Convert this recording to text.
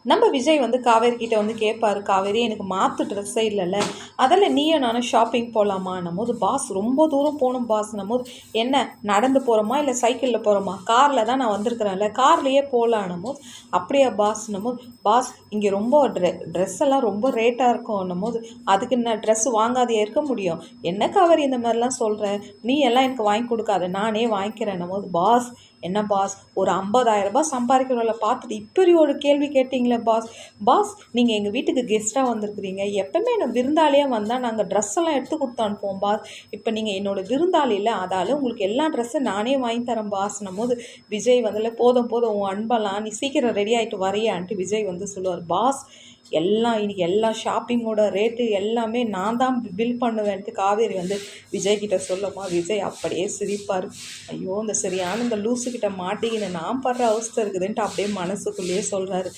நம்ம விஜய் வந்து காவேரி கிட்ட வந்து கேட்பாரு, காவேரி எனக்கு மாற்று ட்ரெஸ்ஸே இல்லைல்ல, அதில் நீயும் நானும் ஷாப்பிங் போகலாமான்னும் போது, பாஸ் ரொம்ப தூரம் போகணும் பாஸ்ன்னும் போது, என்ன நடந்து போகிறோமா இல்லை சைக்கிளில் போகிறோமா, காரில் தான் நான் வந்திருக்கிறேன்ல, கார்லேயே போகலான்னும் போது, அப்படியா பாஸ்ன்னும் போது, பாஸ் இங்கே ரொம்ப ட்ரெஸ் எல்லாம் ரொம்ப ரேட்டாக இருக்கும்ன்னும் போது, அதுக்கு நான் ட்ரெஸ் வாங்காதையே இருக்க முடியும், என்ன காவேரி இந்த மாதிரிலாம் சொல்கிற, நீ எல்லாம் எனக்கு வாங்கி கொடுக்காத, நானே வாங்கிக்கிறேன்னும் போது, பாஸ் என்ன பாஸ் ஒரு 50,000 சம்பாதிக்கிறவங்கள பார்த்துட்டு இப்படி ஒரு கேள்வி கேட்டிங்களே பாஸ், பாஸ் நீங்கள் எங்கள் வீட்டுக்கு கெஸ்ட்டாக வந்திருக்கிறீங்க, எப்பவுமே என்ன விருந்தாளியாக வந்தால் நாங்கள் ட்ரெஸ் எல்லாம் எடுத்து கொடுத்து அனுப்புவோம் பாஸ், இப்போ நீங்கள் என்னோடய விருந்தாளி இல்லை, அதால் உங்களுக்கு எல்லா ட்ரெஸ்ஸும் நானே வாங்கி தரேன் பாஸ்ன்னும் போது, விஜய் வந்துல போதும் போதும் உன் அன்பெல்லாம் நீ சீக்கிரம் ரெடி ஆகிட்டு வரையான்ட்டு விஜய் வந்து சொல்லுவார். பாஸ் இன்றைக்கி எல்லா ஷாப்பிங்கோட ரேட்டு எல்லாமே நான் தான் பில் பண்ணுவேன்ட்டு காவேரி வந்து விஜய்கிட்ட சொல்லுமா, விஜய் அப்படியே சிரிப்பார். ஐயோ இந்த சரியான இந்த லூசுக்கிட்ட மாட்டிக்கின்னு நான் படுற அவஸ்தை இருக்குதுன்ட்டு அப்படியே மனசுக்குள்ளேயே சொல்கிறாரு.